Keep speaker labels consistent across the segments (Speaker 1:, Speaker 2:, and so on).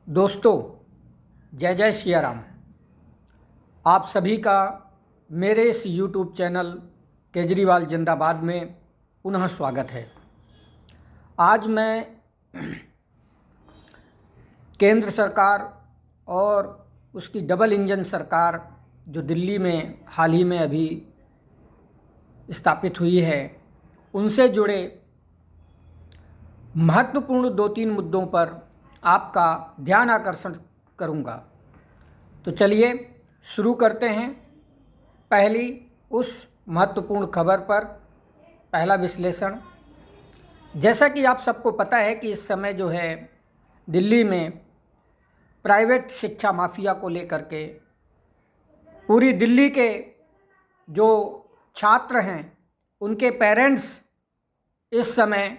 Speaker 1: दोस्तों, जय जय सिया राम। आप सभी का मेरे इस YouTube चैनल केजरीवाल जिंदाबाद में पुनः स्वागत है। आज मैं केंद्र सरकार और उसकी डबल इंजन सरकार जो दिल्ली में हाल ही में अभी स्थापित हुई है, उनसे जुड़े महत्वपूर्ण 2-3 मुद्दों पर आपका ध्यान आकर्षण करूंगा। तो चलिए शुरू करते हैं। पहली उस महत्वपूर्ण खबर पर पहला विश्लेषण। जैसा कि आप सबको पता है कि इस समय जो है दिल्ली में प्राइवेट शिक्षा माफिया को लेकर के पूरी दिल्ली के जो छात्र हैं उनके पेरेंट्स इस समय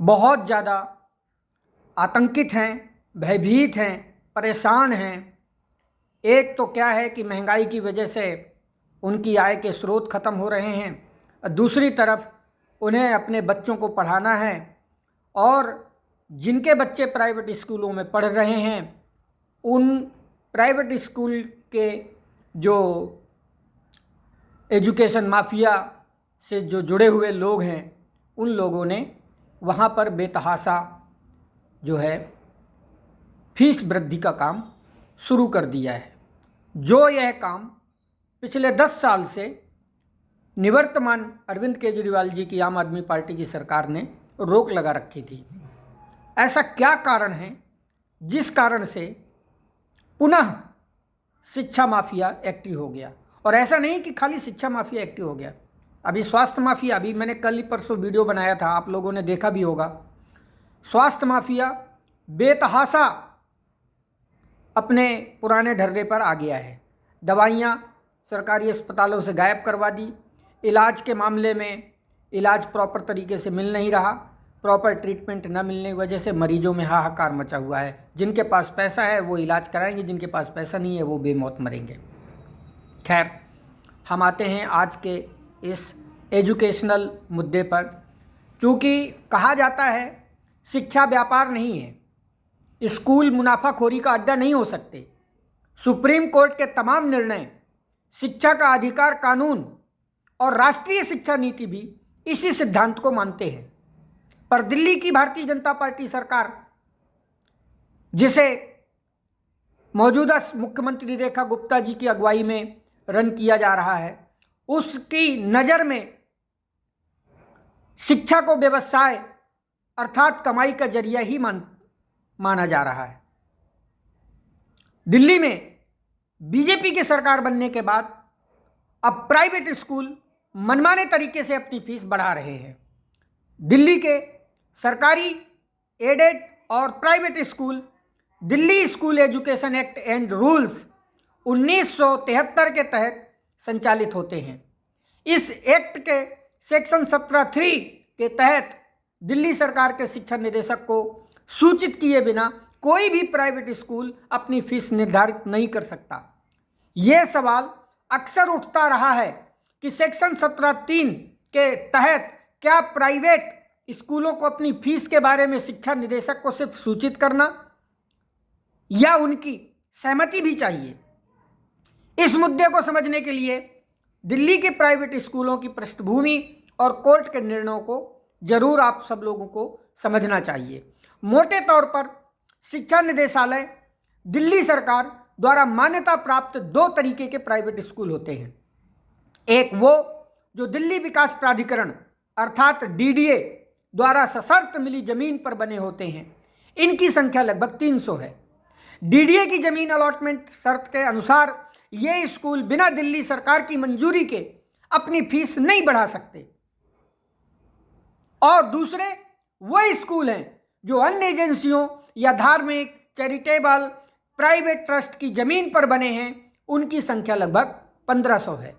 Speaker 1: बहुत ज़्यादा आतंकित हैं, भयभीत हैं, परेशान हैं। एक तो क्या है कि महंगाई की वजह से उनकी आय के स्रोत ख़त्म हो रहे हैं, और दूसरी तरफ उन्हें अपने बच्चों को पढ़ाना है, और जिनके बच्चे प्राइवेट स्कूलों में पढ़ रहे हैं उन प्राइवेट स्कूल के जो एजुकेशन माफिया से जो जुड़े हुए लोग हैं उन लोगों ने वहाँ पर बेतहाशा जो है फीस वृद्धि का काम शुरू कर दिया है। जो यह काम पिछले 10 साल से निवर्तमान अरविंद केजरीवाल जी की आम आदमी पार्टी की सरकार ने रोक लगा रखी थी। ऐसा क्या कारण है जिस कारण से पुनः शिक्षा माफिया एक्टिव हो गया? और ऐसा नहीं कि खाली शिक्षा माफिया एक्टिव हो गया, अभी स्वास्थ्य माफिया, अभी मैंने कल ही परसों वीडियो बनाया था, आप लोगों ने देखा भी होगा। स्वास्थ्य माफिया बेतहाशा अपने पुराने ढर्रे पर आ गया है। दवाइयाँ सरकारी अस्पतालों से गायब करवा दी। इलाज के मामले में इलाज प्रॉपर तरीके से मिल नहीं रहा। प्रॉपर ट्रीटमेंट न मिलने की वजह से मरीजों में हाहाकार मचा हुआ है। जिनके पास पैसा है वो इलाज कराएंगे, जिनके पास पैसा नहीं है वो बेमौत मरेंगे। खैर, हम आते हैं आज के इस एजुकेशनल मुद्दे पर। चूँकि कहा जाता है शिक्षा व्यापार नहीं है, स्कूल मुनाफाखोरी का अड्डा नहीं हो सकते। सुप्रीम कोर्ट के तमाम निर्णय, शिक्षा का अधिकार कानून और राष्ट्रीय शिक्षा नीति भी इसी सिद्धांत को मानते हैं। पर दिल्ली की भारतीय जनता पार्टी सरकार, जिसे मौजूदा मुख्यमंत्री रेखा गुप्ता जी की अगुवाई में रन किया जा रहा है, उसकी नज़र में शिक्षा को व्यवसाय अर्थात कमाई का जरिया ही माना जा रहा है। दिल्ली में बीजेपी की सरकार बनने के बाद अब प्राइवेट स्कूल मनमाने तरीके से अपनी फीस बढ़ा रहे हैं। दिल्ली के सरकारी, एडेड और private school Delhi school education act and rules 1973 के तहत संचालित होते हैं। इस एक्ट के सेक्शन 17(3) के तहत दिल्ली सरकार के शिक्षा निदेशक को सूचित किए बिना कोई भी प्राइवेट स्कूल अपनी फीस निर्धारित नहीं कर सकता। ये सवाल अक्सर उठता रहा है कि सेक्शन 17(3) के तहत क्या प्राइवेट स्कूलों को अपनी फीस के बारे में शिक्षा निदेशक को सिर्फ सूचित करना या उनकी सहमति भी चाहिए? इस मुद्दे को समझने के लिए दिल्ली के प्राइवेट स्कूलों की पृष्ठभूमि और कोर्ट के निर्णयों को जरूर आप सब लोगों को समझना चाहिए। मोटे तौर पर शिक्षा निदेशालय दिल्ली सरकार द्वारा मान्यता प्राप्त 2 तरीके के प्राइवेट स्कूल होते हैं। एक वो जो दिल्ली विकास प्राधिकरण अर्थात डीडीए द्वारा सशर्त मिली जमीन पर बने होते हैं। इनकी संख्या लगभग 300 है। डीडीए की जमीन अलॉटमेंट शर्त के अनुसार ये स्कूल बिना दिल्ली सरकार की मंजूरी के अपनी फीस नहीं बढ़ा सकते। और दूसरे वो स्कूल हैं जो अन्य एजेंसियों या धार्मिक, चैरिटेबल, प्राइवेट ट्रस्ट की जमीन पर बने हैं। उनकी संख्या लगभग 1500 है।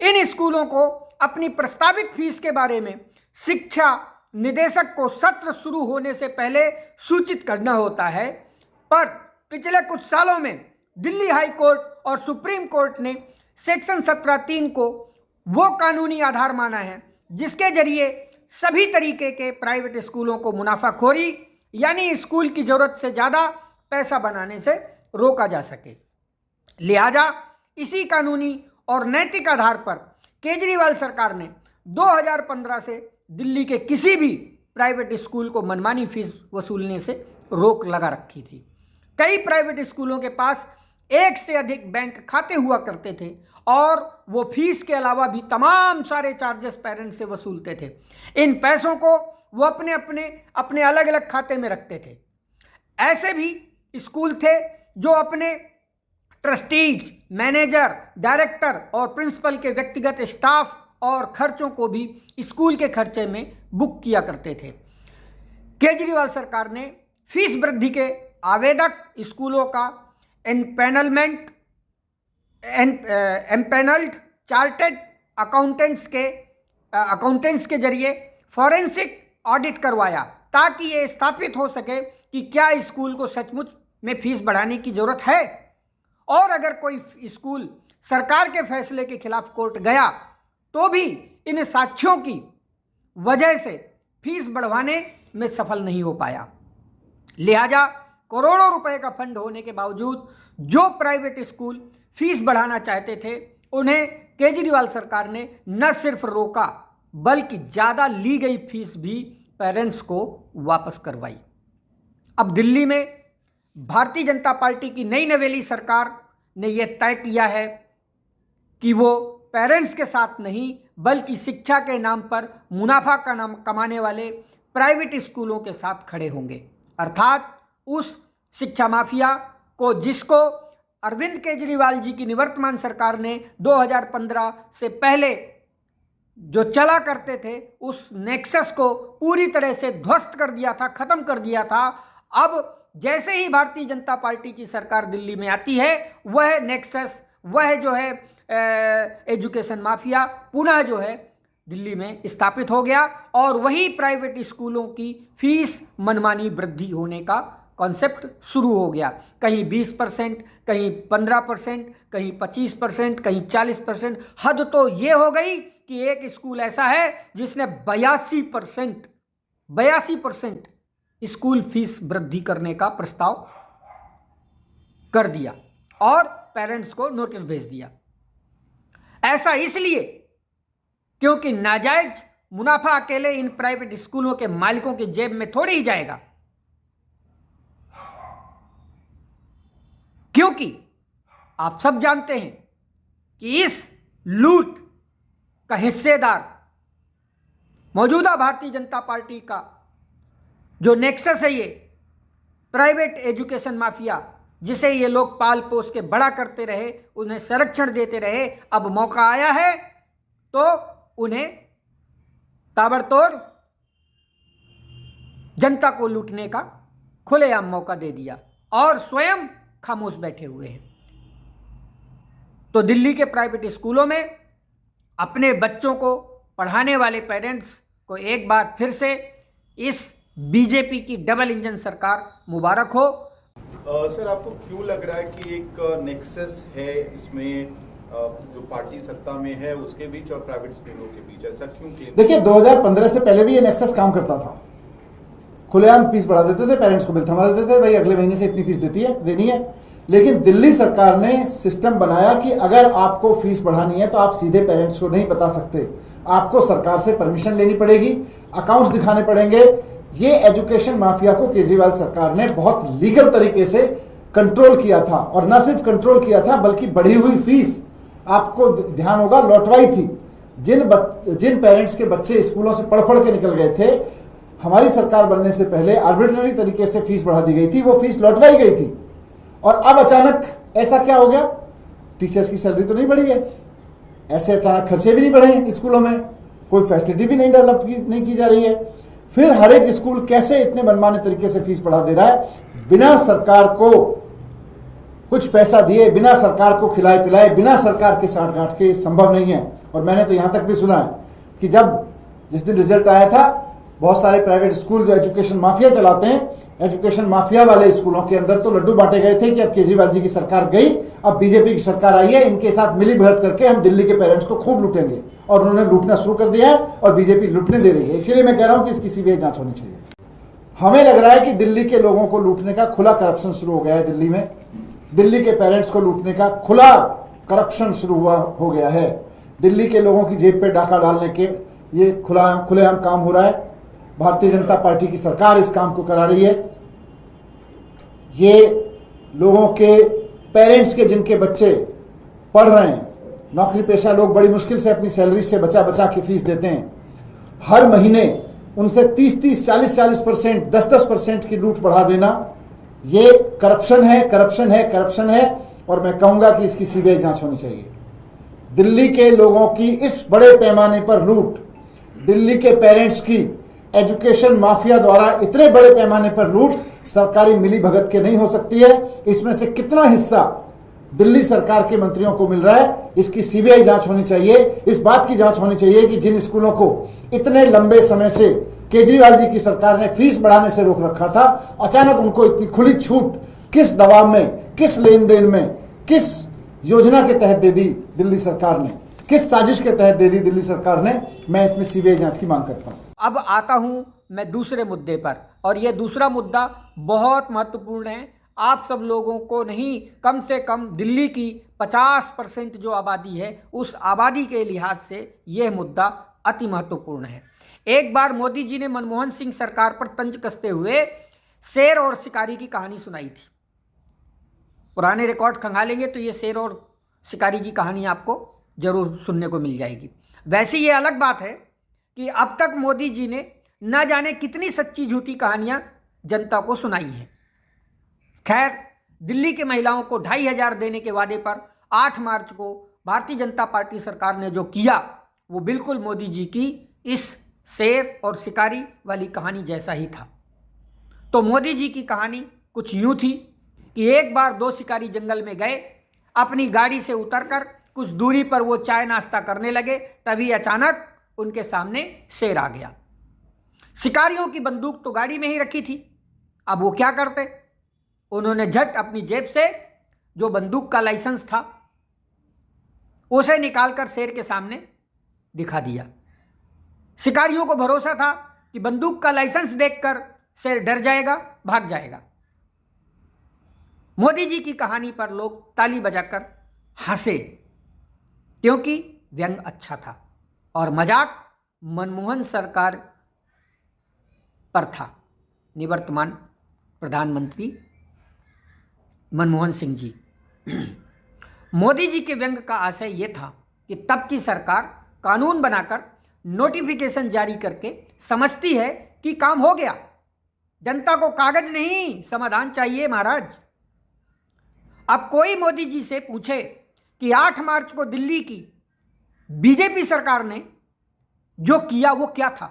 Speaker 1: इन स्कूलों को अपनी प्रस्तावित फीस के बारे में शिक्षा निदेशक को सत्र शुरू होने से पहले सूचित करना होता है। पर पिछले कुछ सालों में दिल्ली हाई कोर्ट और सुप्रीम कोर्ट ने सेक्शन 17(3) को वो कानूनी आधार माना है जिसके जरिए सभी तरीके के प्राइवेट स्कूलों को मुनाफाखोरी यानी स्कूल की ज़रूरत से ज़्यादा पैसा बनाने से रोका जा सके। लिहाजा इसी कानूनी और नैतिक आधार पर केजरीवाल सरकार ने 2015 से दिल्ली के किसी भी प्राइवेट स्कूल को मनमानी फीस वसूलने से रोक लगा रखी थी। कई प्राइवेट स्कूलों के पास एक से अधिक बैंक खाते हुआ करते थे और वो फीस के अलावा भी तमाम सारे चार्जेस पेरेंट्स से वसूलते थे। इन पैसों को वो अपने अलग अलग खाते में रखते थे। ऐसे भी स्कूल थे जो अपने ट्रस्टीज, मैनेजर, डायरेक्टर और प्रिंसिपल के व्यक्तिगत स्टाफ और खर्चों को भी स्कूल के खर्चे में बुक किया करते थे। केजरीवाल सरकार ने फीस वृद्धि के आवेदक स्कूलों का एम्पैनल्ड चार्टर्ड अकाउंटेंट्स के जरिए फॉरेंसिक ऑडिट करवाया ताकि ये स्थापित हो सके कि क्या स्कूल को सचमुच में फीस बढ़ाने की ज़रूरत है, और अगर कोई स्कूल सरकार के फैसले के खिलाफ कोर्ट गया तो भी इन साक्ष्यों की वजह से फीस बढ़वाने में सफल नहीं हो पाया। लिहाजा करोड़ों रुपए का फंड होने के बावजूद जो प्राइवेट स्कूल फीस बढ़ाना चाहते थे उन्हें केजरीवाल सरकार ने न सिर्फ रोका बल्कि ज़्यादा ली गई फीस भी पेरेंट्स को वापस करवाई। अब दिल्ली में भारतीय जनता पार्टी की नई नवेली सरकार ने यह तय किया है कि वो पेरेंट्स के साथ नहीं बल्कि शिक्षा के नाम पर मुनाफा कमाने वाले प्राइवेट स्कूलों के साथ खड़े होंगे, अर्थात उस शिक्षा माफिया को जिसको अरविंद केजरीवाल जी की निवर्तमान सरकार ने 2015 से पहले जो चला करते थे उस नेक्सस को पूरी तरह से ध्वस्त कर दिया था, खत्म कर दिया था। अब जैसे ही भारतीय जनता पार्टी की सरकार दिल्ली में आती है वह नेक्सस, वह जो है एजुकेशन माफिया पुनः जो है दिल्ली में स्थापित हो गया और वही प्राइवेट स्कूलों की फीस मनमानी वृद्धि होने का कॉन्सेप्ट शुरू हो गया। कहीं 20%, कहीं 15%, कहीं 25%, कहीं 40%। हद तो ये हो गई कि एक स्कूल ऐसा है जिसने 82% स्कूल फीस वृद्धि करने का प्रस्ताव कर दिया और पेरेंट्स को नोटिस भेज दिया। ऐसा इसलिए क्योंकि नाजायज मुनाफा अकेले इन प्राइवेट स्कूलों के मालिकों की जेब में थोड़ी ही जाएगा, क्योंकि आप सब जानते हैं कि इस लूट का हिस्सेदार मौजूदा भारतीय जनता पार्टी का जो नेक्सस है, ये प्राइवेट एजुकेशन माफिया जिसे ये लोग पाल पोस के बड़ा करते रहे, उन्हें संरक्षण देते रहे, अब मौका आया है तो उन्हें ताबड़तोड़ जनता को लूटने का खुलेआम मौका दे दिया और स्वयं खामोश बैठे हुए हैं। तो दिल्ली के प्राइवेट स्कूलों में अपने बच्चों को पढ़ाने वाले पेरेंट्स को एक बार फिर से इस बीजेपी की डबल इंजन सरकार मुबारक हो।
Speaker 2: सर, आपको क्यों लग रहा है कि एक नेक्सस है इसमें जो पार्टी सत्ता में है उसके बीच और प्राइवेट स्कूलों के बीच, ऐसा क्यों?
Speaker 3: देखिए, 2015 से पहले भी ये नेक्सस काम करता था। खुलेआम फीस बढ़ा देते थे, पेरेंट्स को बिल थमा देते थे, भाई अगले महीने से इतनी फीस देनी है। लेकिन दिल्ली सरकार ने सिस्टम बनाया कि अगर आपको फीस बढ़ानी है तो आप सीधे पेरेंट्स को नहीं बता सकते, आपको सरकार से परमिशन लेनी पड़ेगी, अकाउंट्स दिखाने पड़ेंगे। ये एजुकेशन माफिया को केजरीवाल सरकार ने बहुत लीगल तरीके से कंट्रोल किया था, और न सिर्फ कंट्रोल किया था बल्कि बढ़ी हुई फीस, आपको ध्यान होगा, लौटवाई थी। जिन पेरेंट्स के बच्चे स्कूलों से पढ़ के निकल गए थे, हमारी सरकार बनने से पहले आर्बिट्ररी तरीके से फीस बढ़ा दी गई थी, वो फीस लौटवाई गई थी। और अब अचानक ऐसा क्या हो गया? टीचर्स की सैलरी तो नहीं बढ़ी है, ऐसे अचानक खर्चे भी नहीं बढ़े स्कूलों में, कोई फैसिलिटी भी नहीं डेवलप नहीं की जा रही है। फिर हर एक स्कूल कैसे इतने मनमाने तरीके से फीस बढ़ा दे रहा है, बिना सरकार को कुछ पैसा दिए, बिना सरकार को खिलाए पिलाए, बिना सरकार के साठ गांठ के संभव नहीं है। और मैंने तो यहां तक भी सुना है कि जिस दिन रिजल्ट आया था, बहुत सारे प्राइवेट स्कूल जो एजुकेशन माफिया चलाते हैं, एजुकेशन माफिया वाले स्कूलों के अंदर तो लड्डू बांटे गए थे कि अब केजरीवाल जी की सरकार गई, अब बीजेपी की सरकार आई है, इनके साथ मिली भगत करके हम दिल्ली के पेरेंट्स को खूब लूटेंगे। और उन्होंने लूटना शुरू कर दिया है और बीजेपी लूटने दे रही है। इसीलिए मैं कह रहा हूं कि इसकी सीबीआई जांच होनी चाहिए। हमें लग रहा है कि दिल्ली के लोगों को लूटने का खुला करप्शन शुरू हो गया है। दिल्ली में दिल्ली के पेरेंट्स को लूटने का खुला करप्शन शुरू हो गया है। दिल्ली के लोगों की जेब पे डाका डालने के ये खुलेआम काम हो रहा है। भारतीय जनता पार्टी की सरकार इस काम को करा रही है। ये लोगों के पेरेंट्स के जिनके बच्चे पढ़ रहे हैं, नौकरी पेशा लोग बड़ी मुश्किल से अपनी सैलरी से बचा बचा के फीस देते हैं, हर महीने उनसे 30-30, 40-40%, 10-10% की लूट बढ़ा देना, ये करप्शन है, करप्शन है, करप्शन है। और मैं कहूंगा कि इसकी सीबीआई जांच होनी चाहिए। दिल्ली के लोगों की इस बड़े पैमाने पर लूट, दिल्ली के पेरेंट्स की एजुकेशन माफिया द्वारा इतने बड़े पैमाने पर लूट सरकारी मिली भगत के नहीं हो सकती है। इसमें से कितना हिस्सा दिल्ली सरकार के मंत्रियों को मिल रहा है, इसकी सीबीआई जांच होनी चाहिए। इस बात की जांच होनी चाहिए कि जिन स्कूलों को इतने लंबे समय से केजरीवाल जी की सरकार ने फीस बढ़ाने से रोक रखा था, अचानक उनको इतनी खुली छूट किस दबाव में, किस लेन देन में, किस योजना के तहत दे दी दिल्ली सरकार ने, किस साजिश के तहत दे दी दिल्ली सरकार ने। मैं इसमें सीबीआई जांच की मांग करता हूं।
Speaker 1: अब आता हूं मैं दूसरे मुद्दे पर, और यह दूसरा मुद्दा बहुत महत्वपूर्ण है। आप सब लोगों को नहीं, कम से कम दिल्ली की 50% जो आबादी है, उस आबादी के लिहाज से यह मुद्दा अति महत्वपूर्ण है। एक बार मोदी जी ने मनमोहन सिंह सरकार पर तंज कसते हुए शेर और शिकारी की कहानी सुनाई थी। पुराने रिकॉर्ड खंगालेंगे तो ये शेर और शिकारी की कहानी आपको जरूर सुनने को मिल जाएगी। वैसे ये अलग बात है कि अब तक मोदी जी ने न जाने कितनी सच्ची झूठी कहानियां जनता को सुनाई हैं। खैर, दिल्ली की महिलाओं को 2500 देने के वादे पर 8 मार्च को भारतीय जनता पार्टी सरकार ने जो किया, वो बिल्कुल मोदी जी की इस शेर और शिकारी वाली कहानी जैसा ही था। तो मोदी जी की कहानी कुछ यूं थी कि एक बार 2 शिकारी जंगल में गए, अपनी गाड़ी से उतरकर कुछ दूरी पर वो चाय नाश्ता करने लगे, तभी अचानक उनके सामने शेर आ गया। शिकारियों की बंदूक तो गाड़ी में ही रखी थी। अब वो क्या करते? उन्होंने झट अपनी जेब से जो बंदूक का लाइसेंस था उसे निकालकर शेर के सामने दिखा दिया। शिकारियों को भरोसा था कि बंदूक का लाइसेंस देखकर शेर डर जाएगा, भाग जाएगा। मोदी जी की कहानी पर लोग ताली बजाकर हंसे, क्योंकि व्यंग अच्छा था और मजाक मनमोहन सरकार पर था, निवर्तमान प्रधानमंत्री मनमोहन सिंह जी। मोदी जी के व्यंग का आशय यह था कि तब की सरकार कानून बनाकर नोटिफिकेशन जारी करके समझती है कि काम हो गया, जनता को कागज नहीं समाधान चाहिए महाराज। अब कोई मोदी जी से पूछे कि 8 मार्च को दिल्ली की बीजेपी सरकार ने जो किया वो क्या था?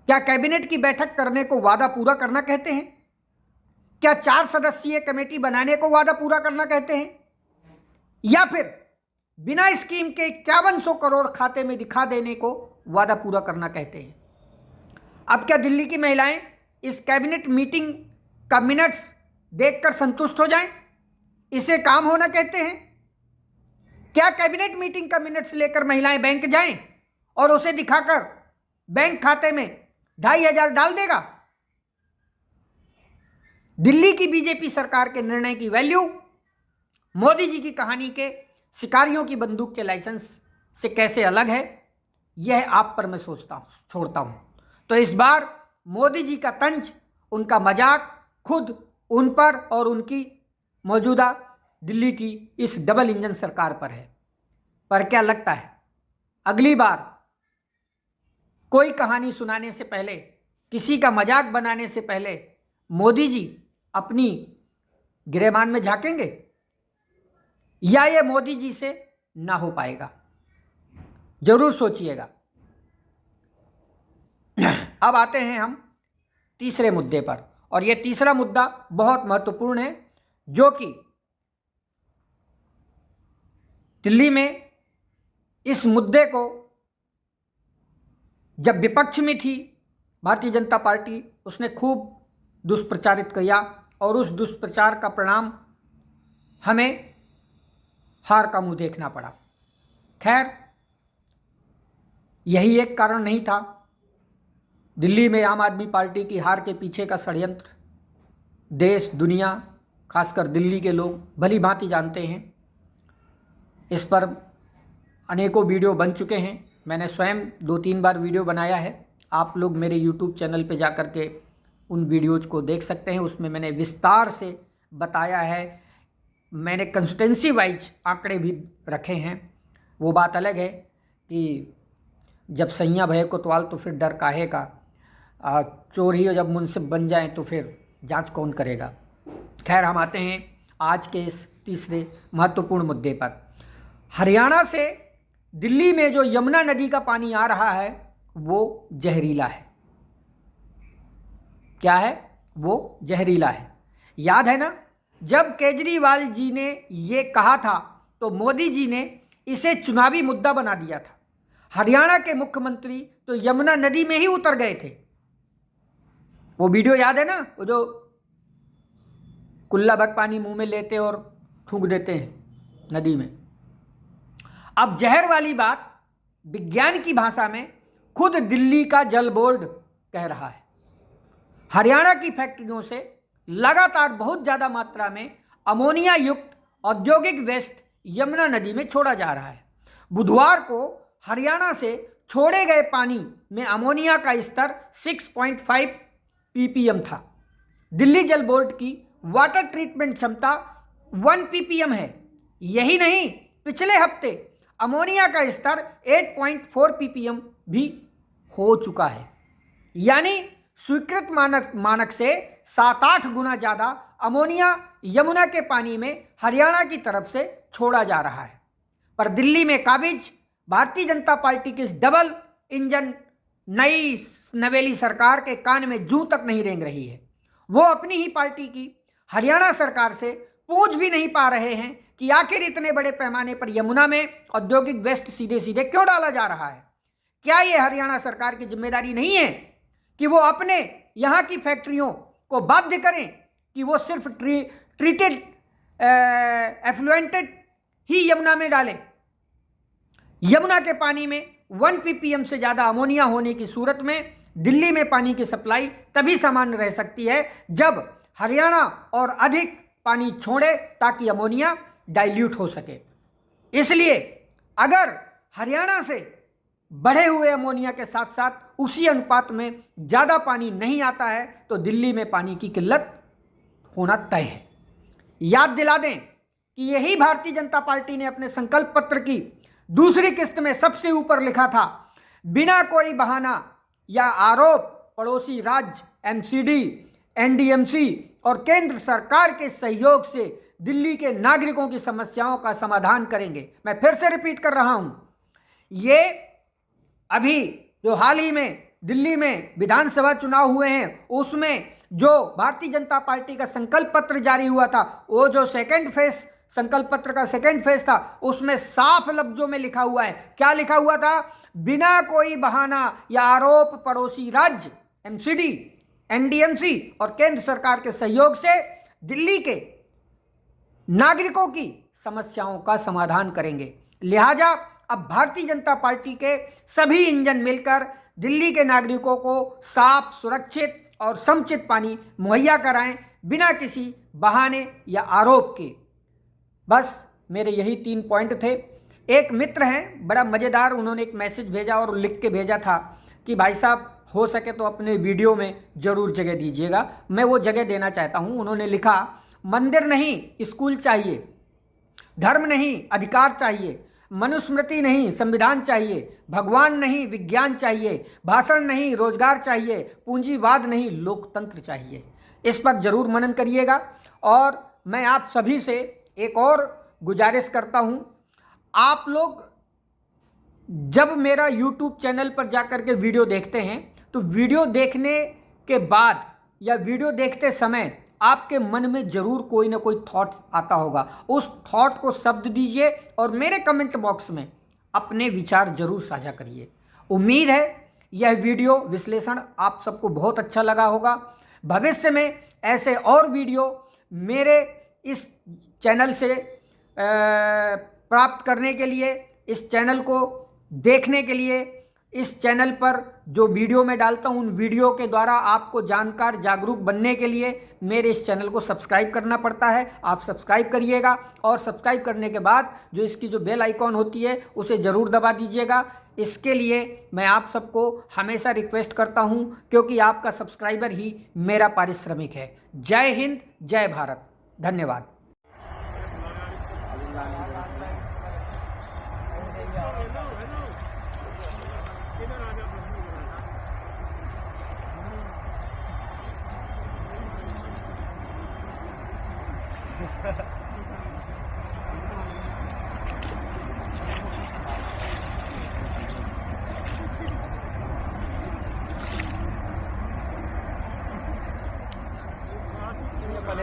Speaker 1: क्या कैबिनेट की बैठक करने को वादा पूरा करना कहते हैं? क्या 4 सदस्यीय कमेटी बनाने को वादा पूरा करना कहते हैं? या फिर बिना स्कीम के 5100 करोड़ खाते में दिखा देने को वादा पूरा करना कहते हैं? अब क्या दिल्ली की महिलाएं इस कैबिनेट मीटिंग का मिनट्स देखकर संतुष्ट हो जाएं? इसे काम होना कहते हैं? क्या कैबिनेट मीटिंग का मिनट्स लेकर महिलाएं बैंक जाएं और उसे दिखाकर बैंक खाते में 2500 डाल देगा? दिल्ली की बीजेपी सरकार के निर्णय की वैल्यू मोदी जी की कहानी के शिकारियों की बंदूक के लाइसेंस से कैसे अलग है, यह आप पर मैं छोड़ता हूं। तो इस बार मोदी जी का तंज, उनका मजाक खुद उन पर और उनकी मौजूदा दिल्ली की इस डबल इंजन सरकार पर है। पर क्या लगता है अगली बार कोई कहानी सुनाने से पहले, किसी का मजाक बनाने से पहले मोदी जी अपनी गिरेबान में झांकेंगे, या ये मोदी जी से ना हो पाएगा? जरूर सोचिएगा। अब आते हैं हम तीसरे मुद्दे पर, और यह तीसरा मुद्दा बहुत महत्वपूर्ण है, जो कि दिल्ली में इस मुद्दे को जब विपक्ष में थी भारतीय जनता पार्टी, उसने खूब दुष्प्रचारित किया और उस दुष्प्रचार का परिणाम हमें हार का मुंह देखना पड़ा। खैर, यही एक कारण नहीं था। दिल्ली में आम आदमी पार्टी की हार के पीछे का षड्यंत्र देश दुनिया खासकर दिल्ली के लोग भली भांति जानते हैं। इस पर अनेकों वीडियो बन चुके हैं। मैंने स्वयं 2-3 बार वीडियो बनाया है। आप लोग मेरे यूट्यूब चैनल पे जा कर के उन वीडियोज़ को देख सकते हैं। उसमें मैंने विस्तार से बताया है। मैंने कंस्टिट्यूंसी वाइज आंकड़े भी रखे हैं। वो बात अलग है कि जब सैया भय कोतवाल तो फिर डर काहे का, चोर ही जब मुंसिफ बन जाए तो फिर जांच कौन करेगा। खैर, हम आते हैं आज के इस तीसरे महत्वपूर्ण मुद्दे पर। हरियाणा से दिल्ली में जो यमुना नदी का पानी आ रहा है वो जहरीला है। क्या है? वो जहरीला है। याद है ना, जब केजरीवाल जी ने ये कहा था तो मोदी जी ने इसे चुनावी मुद्दा बना दिया था। हरियाणा के मुख्यमंत्री तो यमुना नदी में ही उतर गए थे। वो वीडियो याद है ना, वो जो कुल्ला भर पानी मुंह में लेते और थूक देते हैं नदी में। अब जहर वाली बात विज्ञान की भाषा में खुद दिल्ली का जल बोर्ड कह रहा है। हरियाणा की फैक्ट्रियों से लगातार बहुत ज़्यादा मात्रा में अमोनिया युक्त औद्योगिक वेस्ट यमुना नदी में छोड़ा जा रहा है। बुधवार को हरियाणा से छोड़े गए पानी में अमोनिया का स्तर 6.5 ppm था। दिल्ली जल बोर्ड की वाटर ट्रीटमेंट क्षमता 1 ppm है। यही नहीं, पिछले हफ्ते अमोनिया का स्तर 8.4 ppm भी हो चुका है। यानी स्वीकृत मानक से 7-8 गुना ज़्यादा अमोनिया यमुना के पानी में हरियाणा की तरफ से छोड़ा जा रहा है। पर दिल्ली में काबिज भारतीय जनता पार्टी की इस डबल इंजन नई नवेली सरकार के कान में जूं तक नहीं रेंग रही है। वो अपनी ही पार्टी की हरियाणा सरकार से पूछ भी नहीं पा रहे हैं कि आखिर इतने बड़े पैमाने पर यमुना में औद्योगिक वेस्ट सीधे सीधे क्यों डाला जा रहा है। क्या ये हरियाणा सरकार की जिम्मेदारी नहीं है कि वो अपने यहाँ की फैक्ट्रियों को बाध्य करें कि वो सिर्फ ट्रीटेड एफ्लुएंटेड ही यमुना में डालें। यमुना के पानी में 1 ppm से ज़्यादा अमोनिया होने की सूरत में दिल्ली में पानी की सप्लाई तभी सामान्य रह सकती है जब हरियाणा और अधिक पानी छोड़े ताकि अमोनिया डाइल्यूट हो सके। इसलिए अगर हरियाणा से बढ़े हुए अमोनिया के साथ साथ उसी अनुपात में ज़्यादा पानी नहीं आता है तो दिल्ली में पानी की किल्लत होना तय है। याद दिला दें कि यही भारतीय जनता पार्टी ने अपने संकल्प पत्र की दूसरी किस्त में सबसे ऊपर लिखा था, बिना कोई बहाना या आरोप पड़ोसी राज्य एमसीडी, एनडीएमसी और केंद्र सरकार के सहयोग से दिल्ली के नागरिकों की समस्याओं का समाधान करेंगे। मैं फिर से रिपीट कर रहा हूं, ये अभी जो हाल ही में दिल्ली में विधानसभा चुनाव हुए हैं उसमें जो भारतीय जनता पार्टी का संकल्प पत्र जारी हुआ था, वो जो सेकेंड फेज संकल्प पत्र का सेकेंड फेज था, उसमें साफ लफ्जों में लिखा हुआ है। क्या लिखा हुआ था? बिना कोई बहाना या आरोप पड़ोसी राज्य एमसीडी, एनडीएमसी और केंद्र सरकार के सहयोग से दिल्ली के नागरिकों की समस्याओं का समाधान करेंगे। लिहाजा अब भारतीय जनता पार्टी के सभी इंजन मिलकर दिल्ली के नागरिकों को साफ, सुरक्षित और समुचित पानी मुहैया कराएं बिना किसी बहाने या आरोप के। बस मेरे यही 3 पॉइंट थे। एक मित्र हैं, बड़ा मज़ेदार, उन्होंने एक मैसेज भेजा और लिख के भेजा था कि भाई साहब हो सके तो अपने वीडियो में ज़रूर जगह दीजिएगा। मैं वो जगह देना चाहता हूँ। उन्होंने लिखा, मंदिर नहीं स्कूल चाहिए, धर्म नहीं अधिकार चाहिए, मनुस्मृति नहीं संविधान चाहिए, भगवान नहीं विज्ञान चाहिए, भाषण नहीं रोजगार चाहिए, पूंजीवाद नहीं लोकतंत्र चाहिए। इस पर जरूर मनन करिएगा। और मैं आप सभी से एक और गुजारिश करता हूं, आप लोग जब मेरा YouTube चैनल पर जाकर के वीडियो देखते हैं तो वीडियो देखने के बाद या वीडियो देखते समय आपके मन में जरूर कोई ना कोई थॉट आता होगा। उस थॉट को शब्द दीजिए और मेरे कमेंट बॉक्स में अपने विचार जरूर साझा करिए। उम्मीद है यह वीडियो विश्लेषण आप सबको बहुत अच्छा लगा होगा। भविष्य में ऐसे और वीडियो मेरे इस चैनल से प्राप्त करने के लिए, इस चैनल को देखने के लिए इस चैनल पर जो वीडियो मैं डालता हूं उन वीडियो के द्वारा आपको जानकार जागरूक बनने के लिए मेरे इस चैनल को सब्सक्राइब करना पड़ता है। आप सब्सक्राइब करिएगा और सब्सक्राइब करने के बाद जो इसकी जो बेल आइकॉन होती है उसे ज़रूर दबा दीजिएगा। इसके लिए मैं आप सबको हमेशा रिक्वेस्ट करता हूं, क्योंकि आपका सब्सक्राइबर ही मेरा पारिश्रमिक है। जय हिंद, जय भारत, धन्यवाद।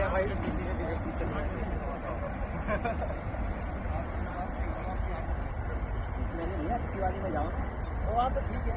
Speaker 4: भाई किसी ने मैंने नहीं अच्छी वाली में जाऊँ वो आप तो ठीक है।